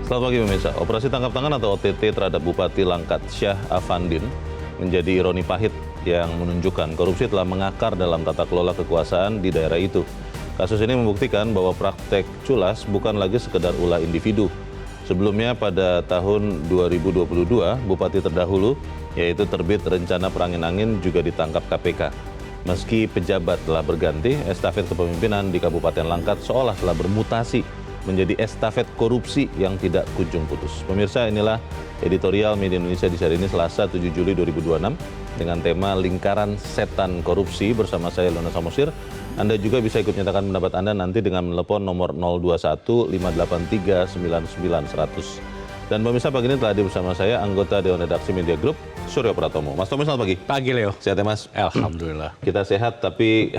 Selamat pagi pemirsa. Operasi tangkap tangan atau OTT terhadap Bupati Langkat Syah Afandin menjadi ironi pahit yang menunjukkan korupsi telah mengakar dalam tata kelola kekuasaan di daerah itu. Kasus ini membuktikan bahwa praktek culas bukan lagi sekedar ulah individu. Sebelumnya pada tahun 2022, Bupati terdahulu yaitu Terbit Rencana Perangin-Angin juga ditangkap KPK. Meski pejabat telah berganti, estafet kepemimpinan di Kabupaten Langkat seolah telah bermutasi menjadi estafet korupsi yang tidak kunjung putus. Pemirsa, inilah editorial Media Indonesia di hari ini Selasa 7 Juli 2026 dengan tema Lingkaran Setan Korupsi bersama saya Leona Samosir. Anda juga bisa ikut menyatakan pendapat Anda nanti dengan menelepon nomor 021 583 99 100. Dan pemirsa, pagi ini telah hadir bersama saya anggota Dewan Redaksi Media Group, Suryo Pratomo. Mas Tommy, selamat pagi. Pagi, Leo. Sehat ya, Mas? Alhamdulillah. Kita sehat, tapi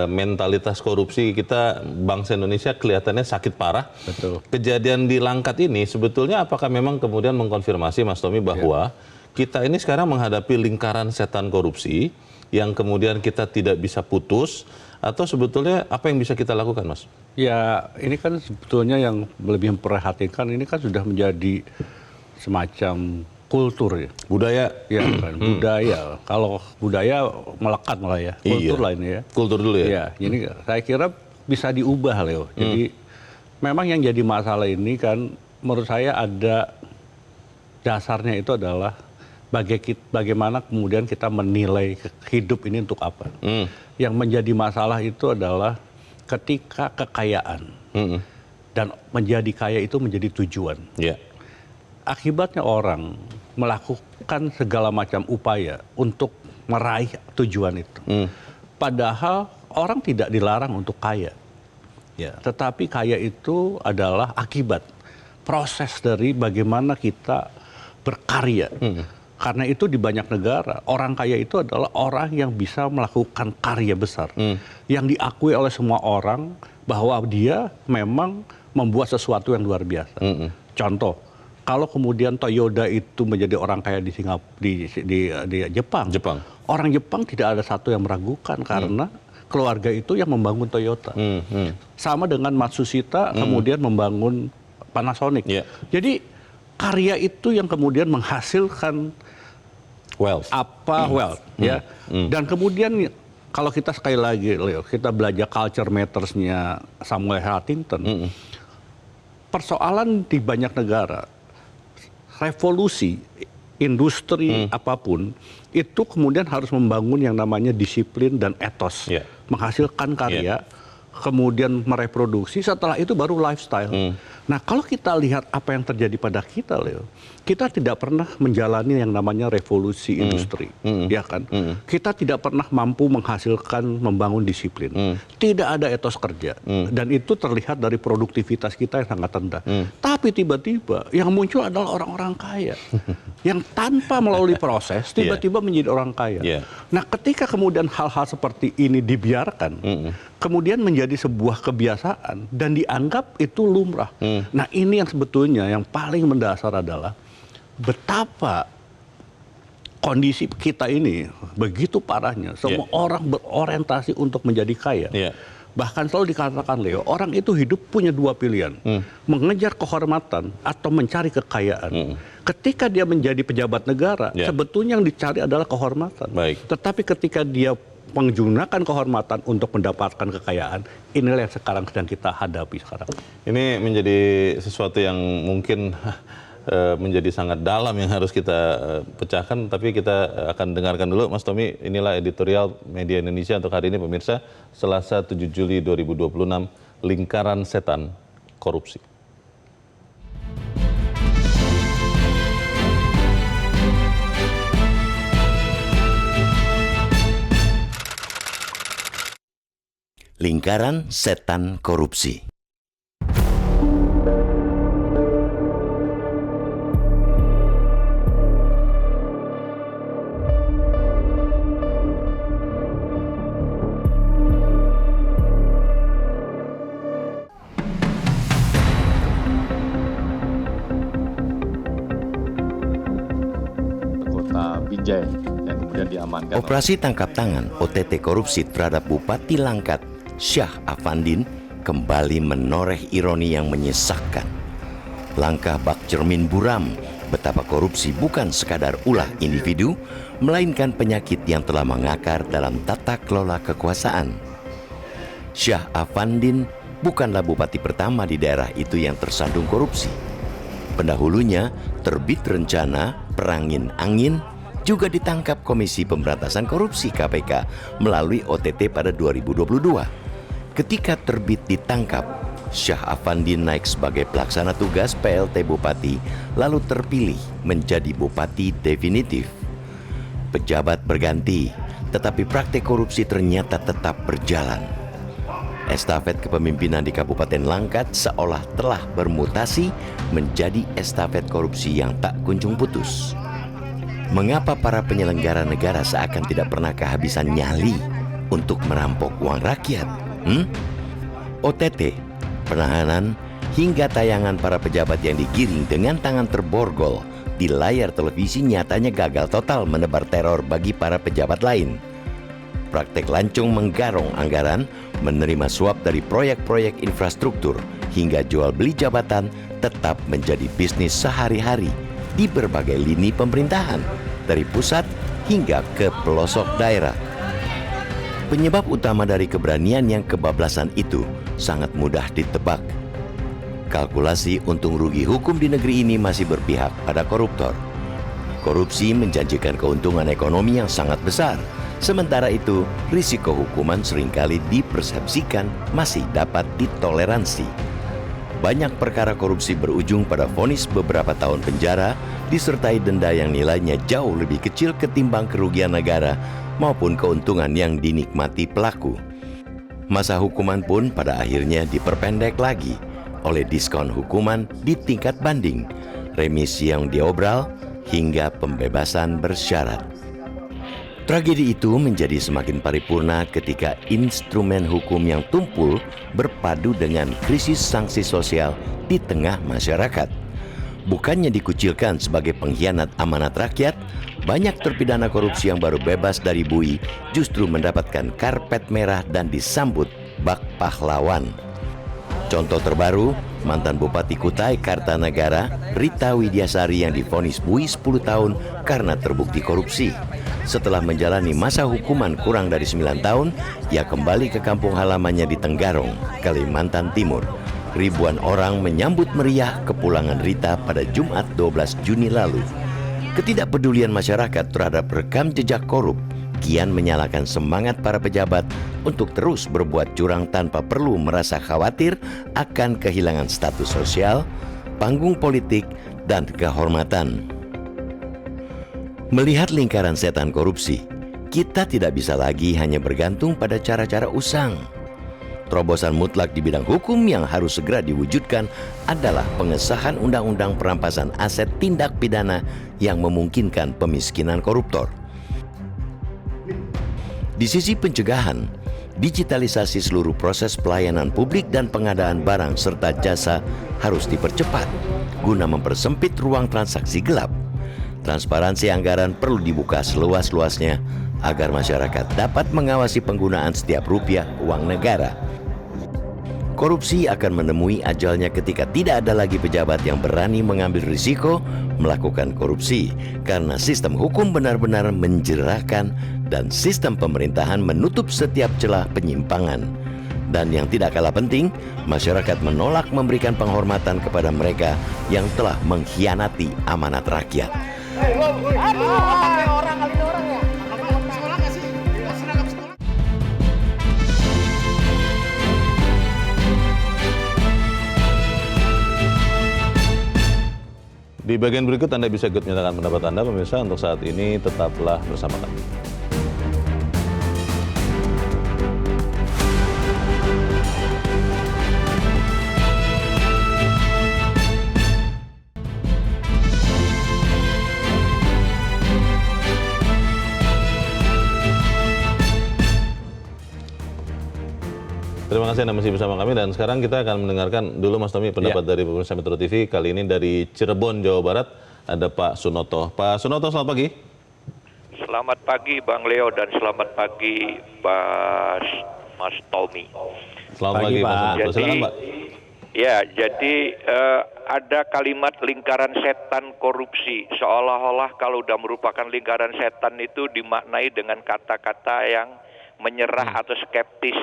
mentalitas korupsi kita, bangsa Indonesia kelihatannya sakit parah. Betul. Kejadian di Langkat ini sebetulnya apakah memang kemudian mengkonfirmasi, Mas Tommy, bahwa kita ini sekarang menghadapi lingkaran setan korupsi yang kemudian kita tidak bisa putus, atau sebetulnya apa yang bisa kita lakukan, Mas? Ya, ini kan sebetulnya yang lebih memperhatikan ini kan sudah menjadi semacam kultur ya. Budaya. Ya, kan budaya. Kalau budaya melekat malah ya. Kultur lah ini ya. Kultur dulu ya. Ya, jadi saya kira bisa diubah, Leo. Jadi memang yang jadi masalah ini kan menurut saya ada dasarnya itu adalah bagaimana kemudian kita menilai hidup ini untuk apa. Yang menjadi masalah itu adalah ketika kekayaan dan menjadi kaya itu menjadi tujuan. Akibatnya orang melakukan segala macam upaya untuk meraih tujuan itu. Padahal orang tidak dilarang untuk kaya. Tetapi kaya itu adalah akibat proses dari bagaimana kita berkarya. Karena itu di banyak negara, orang kaya itu adalah orang yang bisa melakukan karya besar. Yang diakui oleh semua orang bahwa dia memang membuat sesuatu yang luar biasa. Contoh, kalau kemudian Toyota itu menjadi orang kaya di Jepang, orang Jepang tidak ada satu yang meragukan karena keluarga itu yang membangun Toyota. Sama dengan Matsushita kemudian membangun Panasonic. Jadi karya itu yang kemudian menghasilkan wealth, ya. Dan kemudian kalau kita sekali lagi, Leo, kita belajar culture matters-nya Samuel Huntington, persoalan di banyak negara, revolusi, industri apapun, itu kemudian harus membangun yang namanya disiplin dan etos, menghasilkan karya, kemudian mereproduksi, setelah itu baru lifestyle. Nah, kalau kita lihat apa yang terjadi pada kita, Leo, kita tidak pernah menjalani yang namanya revolusi industri, ya kan? Kita tidak pernah mampu menghasilkan, membangun disiplin. Tidak ada etos kerja, dan itu terlihat dari produktivitas kita yang sangat rendah. Tapi tiba-tiba yang muncul adalah orang-orang kaya, yang tanpa melalui proses tiba-tiba menjadi orang kaya. Nah, ketika kemudian hal-hal seperti ini dibiarkan, kemudian menjadi sebuah kebiasaan dan dianggap itu lumrah. Nah, ini yang sebetulnya yang paling mendasar adalah betapa kondisi kita ini begitu parahnya. Semua orang berorientasi untuk menjadi kaya. Bahkan selalu dikatakan, Leo, orang itu hidup punya dua pilihan. Mengejar kehormatan atau mencari kekayaan. Ketika dia menjadi pejabat negara, sebetulnya yang dicari adalah kehormatan. Tetapi ketika dia menggunakan kehormatan untuk mendapatkan kekayaan, inilah yang sekarang sedang kita hadapi sekarang. Ini menjadi sesuatu yang mungkin menjadi sangat dalam yang harus kita pecahkan, tapi kita akan dengarkan dulu, Mas Tommy. Inilah editorial Media Indonesia untuk hari ini, pemirsa, Selasa 7 Juli 2026, Lingkaran Setan Korupsi. Lingkaran Setan Korupsi. Kota Binjai yang kemudian diamankan. Operasi tangkap tangan OTT korupsi terhadap Bupati Langkat Syah Afandin kembali menoreh ironi yang menyesakkan. Langkah bak cermin buram betapa korupsi bukan sekadar ulah individu, melainkan penyakit yang telah mengakar dalam tata kelola kekuasaan. Syah Afandin bukanlah bupati pertama di daerah itu yang tersandung korupsi. Pendahulunya, Terbit Rencana Perangin Angin juga ditangkap Komisi Pemberantasan Korupsi KPK melalui OTT pada 2022. Ketika Terbit ditangkap, Syah Afandin naik sebagai pelaksana tugas PLT Bupati, lalu terpilih menjadi Bupati definitif. Pejabat berganti, tetapi praktik korupsi ternyata tetap berjalan. Estafet kepemimpinan di Kabupaten Langkat seolah telah bermutasi menjadi estafet korupsi yang tak kunjung putus. Mengapa para penyelenggara negara seakan tidak pernah kehabisan nyali untuk merampok uang rakyat? OTT, penahanan, hingga tayangan para pejabat yang digiring dengan tangan terborgol di layar televisi nyatanya gagal total menebar teror bagi para pejabat lain. Praktek lancung menggarong anggaran, menerima suap dari proyek-proyek infrastruktur, hingga jual beli jabatan tetap menjadi bisnis sehari-hari di berbagai lini pemerintahan, dari pusat hingga ke pelosok daerah. Penyebab utama dari keberanian yang kebablasan itu sangat mudah ditebak. Kalkulasi untung rugi hukum di negeri ini masih berpihak pada koruptor. Korupsi menjanjikan keuntungan ekonomi yang sangat besar. Sementara itu, risiko hukuman seringkali dipersepsikan masih dapat ditoleransi. Banyak perkara korupsi berujung pada vonis beberapa tahun penjara, disertai denda yang nilainya jauh lebih kecil ketimbang kerugian negara maupun keuntungan yang dinikmati pelaku. Masa hukuman pun pada akhirnya diperpendek lagi oleh diskon hukuman di tingkat banding, remisi yang diobral, hingga pembebasan bersyarat. Tragedi itu menjadi semakin paripurna ketika instrumen hukum yang tumpul berpadu dengan krisis sanksi sosial di tengah masyarakat. Bukannya dikucilkan sebagai pengkhianat amanat rakyat, banyak terpidana korupsi yang baru bebas dari bui justru mendapatkan karpet merah dan disambut bak pahlawan. Contoh terbaru, mantan Bupati Kutai Kartanegara, Rita Widyasari yang divonis bui 10 tahun karena terbukti korupsi. Setelah menjalani masa hukuman kurang dari 9 tahun, ia kembali ke kampung halamannya di Tenggarong, Kalimantan Timur. Ribuan orang menyambut meriah kepulangan Rita pada Jumat 12 Juni lalu. Ketidakpedulian masyarakat terhadap rekam jejak korup kian menyalakan semangat para pejabat untuk terus berbuat curang tanpa perlu merasa khawatir akan kehilangan status sosial, panggung politik, dan kehormatan. Melihat lingkaran setan korupsi, kita tidak bisa lagi hanya bergantung pada cara-cara usang. Terobosan mutlak di bidang hukum yang harus segera diwujudkan adalah pengesahan undang-undang perampasan aset tindak pidana yang memungkinkan pemiskinan koruptor. Di sisi pencegahan, digitalisasi seluruh proses pelayanan publik dan pengadaan barang serta jasa harus dipercepat guna mempersempit ruang transaksi gelap. Transparansi anggaran perlu dibuka seluas-luasnya agar masyarakat dapat mengawasi penggunaan setiap rupiah uang negara. Korupsi akan menemui ajalnya ketika tidak ada lagi pejabat yang berani mengambil risiko melakukan korupsi, karena sistem hukum benar-benar menjerahkan dan sistem pemerintahan menutup setiap celah penyimpangan. Dan yang tidak kalah penting, masyarakat menolak memberikan penghormatan kepada mereka yang telah mengkhianati amanat rakyat. Di bagian berikut Anda bisa ikut menyatakan pendapat Anda, pemirsa. Untuk saat ini tetaplah bersama kami. Terima kasih Anda masih bersama kami, dan sekarang kita akan mendengarkan dulu Mas Tommy pendapat dari pemirsa Metro TV. Kali ini dari Cirebon, Jawa Barat, ada Pak Sunoto. Pak Sunoto, selamat pagi. Selamat pagi Bang Leo dan selamat pagi Mas Tommy. Selamat pagi Pak Sunoto. Silakan Pak. Ya, jadi ada kalimat lingkaran setan korupsi. Seolah-olah kalau udah merupakan lingkaran setan itu dimaknai dengan kata-kata yang menyerah atau skeptis.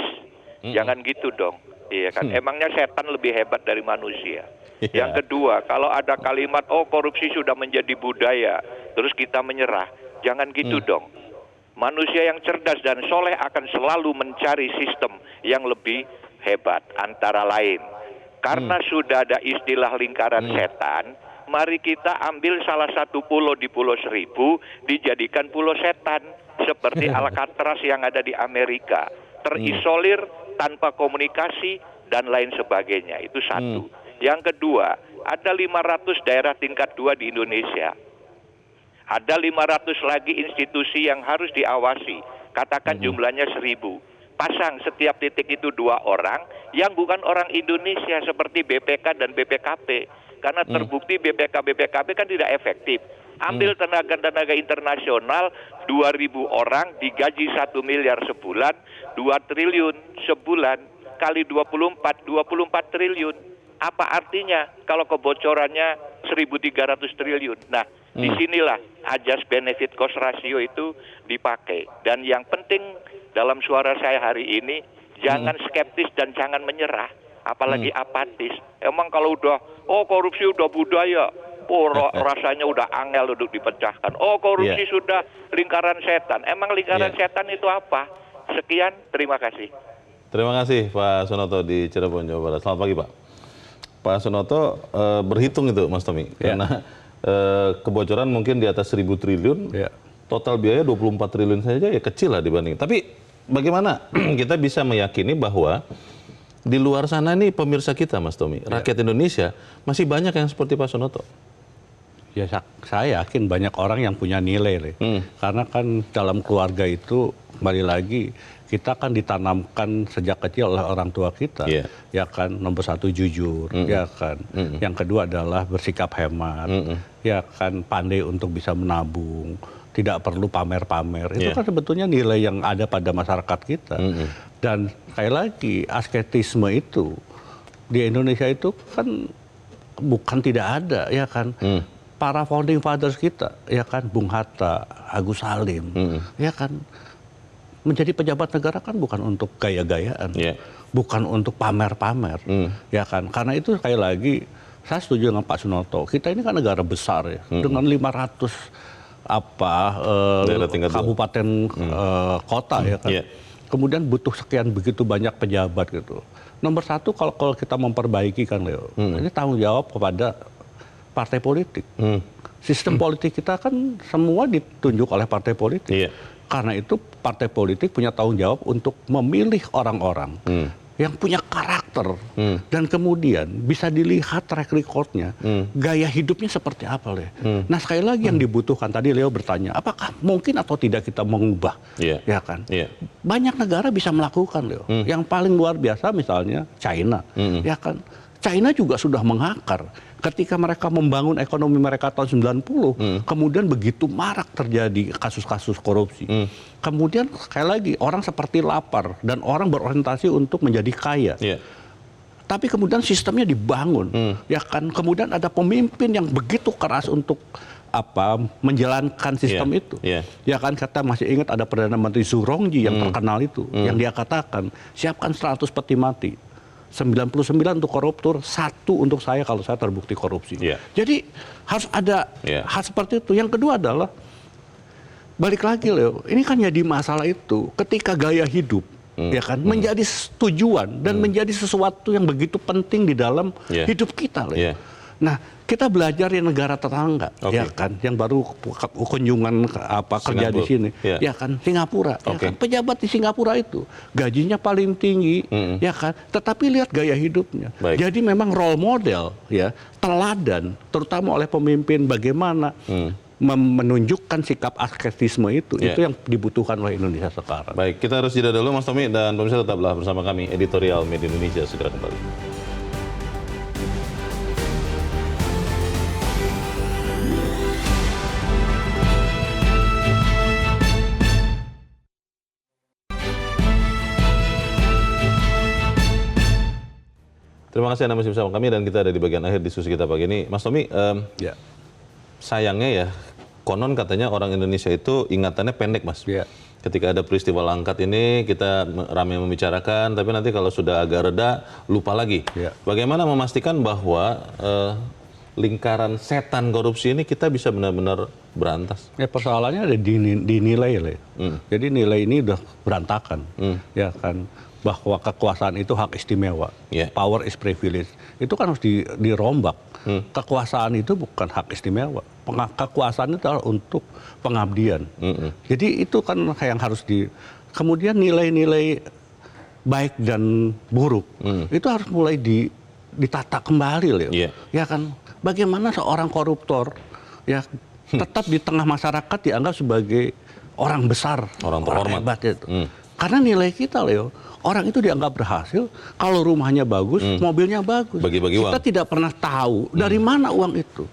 Jangan gitu dong. Iya kan? Emangnya setan lebih hebat dari manusia. Yang kedua, kalau ada kalimat korupsi sudah menjadi budaya, terus kita menyerah. Jangan gitu dong. Manusia yang cerdas dan soleh akan selalu mencari sistem yang lebih hebat. Antara lain, karena sudah ada istilah lingkaran setan, mari kita ambil salah satu pulau di Pulau Seribu dijadikan pulau setan, seperti Alcatraz yang ada di Amerika, terisolir, tanpa komunikasi dan lain sebagainya. Itu satu. Yang kedua, ada 500 daerah tingkat 2 di Indonesia. Ada 500 lagi institusi yang harus diawasi. Katakan jumlahnya 1.000. Pasang setiap titik itu 2 orang yang bukan orang Indonesia seperti BPK dan BPKP. Karena terbukti BPK-BPKP kan tidak efektif. Ambil tenaga-tenaga internasional 2.000 orang digaji 1 miliar sebulan, 2 triliun sebulan kali 24 triliun. Apa artinya kalau kebocorannya 1.300 triliun? Nah, disinilah ajas benefit cost ratio itu dipakai. Dan yang penting dalam suara saya hari ini, jangan skeptis dan jangan menyerah, apalagi apatis. Emang kalau udah korupsi udah budaya, rasanya udah angel untuk dipecahkan. Korupsi sudah lingkaran setan. Emang lingkaran setan itu apa? Sekian, terima kasih. Terima kasih Pak Sunoto di Cirebon, Jawa Barat. Selamat pagi Pak. Pak Sunoto berhitung itu Mas Tommy, karena kebocoran mungkin di atas 1.000 triliun, total biaya 24 triliun saja ya kecil lah dibanding. Tapi bagaimana kita bisa meyakini bahwa di luar sana nih pemirsa kita Mas Tommy, rakyat Indonesia masih banyak yang seperti Pak Sunoto? Ya saya yakin banyak orang yang punya nilai, karena kan dalam keluarga itu kembali lagi kita kan ditanamkan sejak kecil oleh orang tua kita, ya kan, nomor 1 jujur, ya kan, yang kedua adalah bersikap hemat, ya kan, pandai untuk bisa menabung, tidak perlu pamer-pamer. Itu kan sebetulnya nilai yang ada pada masyarakat kita. Dan sekali lagi asketisme itu di Indonesia itu kan bukan tidak ada, ya kan. Para founding fathers kita, ya kan, Bung Hatta, Agus Salim, ya kan, menjadi pejabat negara kan bukan untuk gaya-gayaan, bukan untuk pamer-pamer, ya kan. Karena itu sekali lagi saya setuju dengan Pak Sunoto. Kita ini kan negara besar ya, dengan 500 kabupaten kota, ya kan. Kemudian butuh sekian begitu banyak pejabat gitu. Nomor 1 kalau kita memperbaiki kan Leo, ini tanggung jawab kepada partai politik. Sistem politik kita kan semua ditunjuk oleh partai politik. Karena itu partai politik punya tanggung jawab untuk memilih orang-orang yang punya karakter dan kemudian bisa dilihat track recordnya, gaya hidupnya seperti apa, Leo. Nah sekali lagi yang dibutuhkan tadi Leo bertanya, apakah mungkin atau tidak kita mengubah, ya kan? Banyak negara bisa melakukan, Leo. Yang paling luar biasa misalnya China, ya kan? China juga sudah mengakar. Ketika mereka membangun ekonomi mereka tahun 90, kemudian begitu marak terjadi kasus-kasus korupsi. Kemudian sekali lagi orang seperti lapar dan orang berorientasi untuk menjadi kaya. Tapi kemudian sistemnya dibangun, ya kan. Kemudian ada pemimpin yang begitu keras untuk menjalankan sistem itu. Ya kan, kita masih ingat ada Perdana Menteri Zurongji yang terkenal itu, yang dia katakan siapkan 100 peti mati. 99 untuk koruptor, 1 untuk saya kalau saya terbukti korupsi. Jadi harus ada hal seperti itu. Yang kedua adalah balik lagi Leo, ini kan jadi masalah itu ketika gaya hidup ya kan menjadi tujuan dan menjadi sesuatu yang begitu penting di dalam hidup kita Leo. Nah, kita belajar di negara tetangga, ya kan, yang baru kunjungan kerja di sini, ya kan, Singapura, ya kan, pejabat di Singapura itu gajinya paling tinggi, ya kan, tetapi lihat gaya hidupnya. Jadi memang role model, ya, teladan, terutama oleh pemimpin bagaimana menunjukkan sikap asketisme itu yang dibutuhkan oleh Indonesia sekarang. Baik, kita harus jeda dulu Mas Tommy dan pemirsa tetaplah bersama kami, Editorial Media Indonesia segera kembali. Terima kasih Anda masih bersama kami dan kita ada di bagian akhir diskusi kita pagi ini. Mas Tommy, Ya. sayangnya ya, konon katanya orang Indonesia itu ingatannya pendek, Mas. Ya. Ketika ada peristiwa Langkat ini, kita ramai membicarakan, tapi nanti kalau sudah agak reda, lupa lagi. Ya. Bagaimana memastikan bahwa lingkaran setan korupsi ini kita bisa benar-benar berantas? Ya persoalannya ada di nilai Le. Jadi nilai ini udah berantakan, ya kan. Bahwa kekuasaan itu hak istimewa, Yeah. power is privilege. Itu kan harus dirombak. Kekuasaan itu bukan hak istimewa. Kekuasaan itu adalah untuk pengabdian. Jadi itu kan yang harus kemudian nilai-nilai baik dan buruk itu harus mulai ditata kembali, Le. Yeah. Ya kan. Bagaimana seorang koruptor ya tetap di tengah masyarakat dianggap sebagai orang besar, Orang terhormat. hebat itu. Karena nilai kita, Leo, orang itu dianggap berhasil kalau rumahnya bagus, mobilnya bagus. Bagi-bagi Kita uang. tidak pernah tahu dari mana uang itu.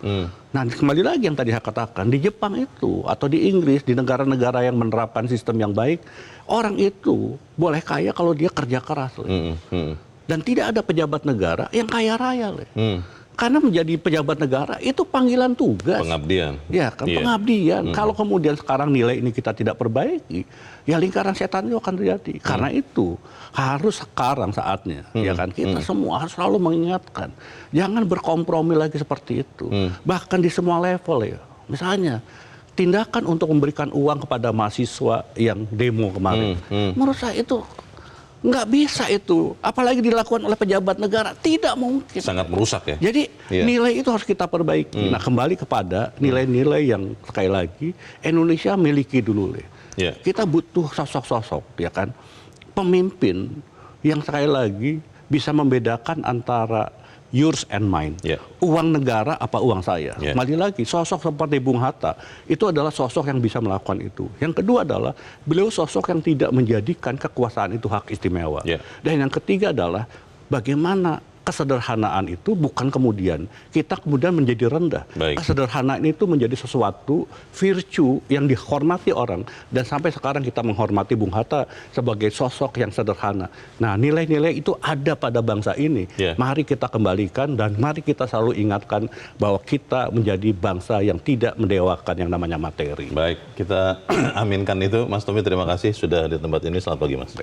Nah, kembali lagi yang tadi saya katakan, di Jepang itu atau di Inggris, di negara-negara yang menerapkan sistem yang baik, orang itu boleh kaya kalau dia kerja keras, Le. Dan tidak ada pejabat negara yang kaya raya, Le. Karena menjadi pejabat negara itu panggilan tugas. Pengabdian. Ya kan, Iya. pengabdian. Kalau kemudian sekarang nilai ini kita tidak perbaiki, ya lingkaran setan itu akan terjadi. Karena itu harus sekarang saatnya, ya kan, kita semua harus selalu mengingatkan, jangan berkompromi lagi seperti itu. Bahkan di semua level ya. Misalnya tindakan untuk memberikan uang kepada mahasiswa yang demo kemarin, menurut saya itu nggak bisa itu, apalagi dilakukan oleh pejabat negara, tidak mungkin. Sangat merusak ya. Jadi Iya. nilai itu harus kita perbaiki. Nah, kembali kepada nilai-nilai yang sekali lagi Indonesia miliki dulu, Le. Iya. Kita butuh sosok-sosok, ya kan, pemimpin yang sekali lagi bisa membedakan antara yours and mine. Iya. Uang negara apa uang saya. Iya. Kembali lagi, sosok seperti Bung Hatta itu adalah sosok yang bisa melakukan itu. Yang kedua adalah beliau sosok yang tidak menjadikan kekuasaan itu hak istimewa. Iya. Dan yang ketiga adalah bagaimana kesederhanaan itu bukan kemudian kita kemudian menjadi rendah. Baik. Kesederhanaan itu menjadi sesuatu virtue yang dihormati orang, dan sampai sekarang kita menghormati Bung Hatta sebagai sosok yang sederhana. Nah, nilai-nilai itu ada pada bangsa ini. Yeah. Mari kita kembalikan dan mari kita selalu ingatkan bahwa kita menjadi bangsa yang tidak mendewakan yang namanya materi. Baik, kita aminkan itu. Mas Tommy, terima kasih sudah di tempat ini. Selamat pagi, Mas.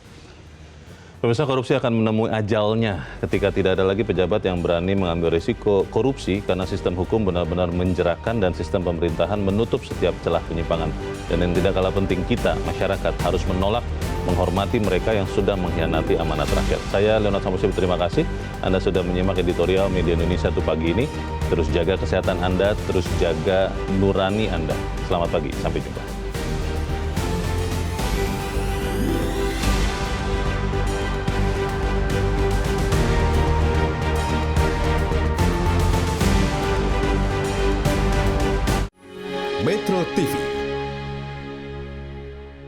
Pemirsa, korupsi akan menemui ajalnya ketika tidak ada lagi pejabat yang berani mengambil risiko korupsi karena sistem hukum benar-benar menjerakkan dan sistem pemerintahan menutup setiap celah penyimpangan. Dan yang tidak kalah penting, kita, masyarakat, harus menolak, menghormati mereka yang sudah mengkhianati amanat rakyat. Saya Leonard Samosir, terima kasih. Anda sudah menyimak editorial Media Indonesia itu pagi ini. Terus jaga kesehatan Anda, terus jaga nurani Anda. Selamat pagi, sampai jumpa. Metro TV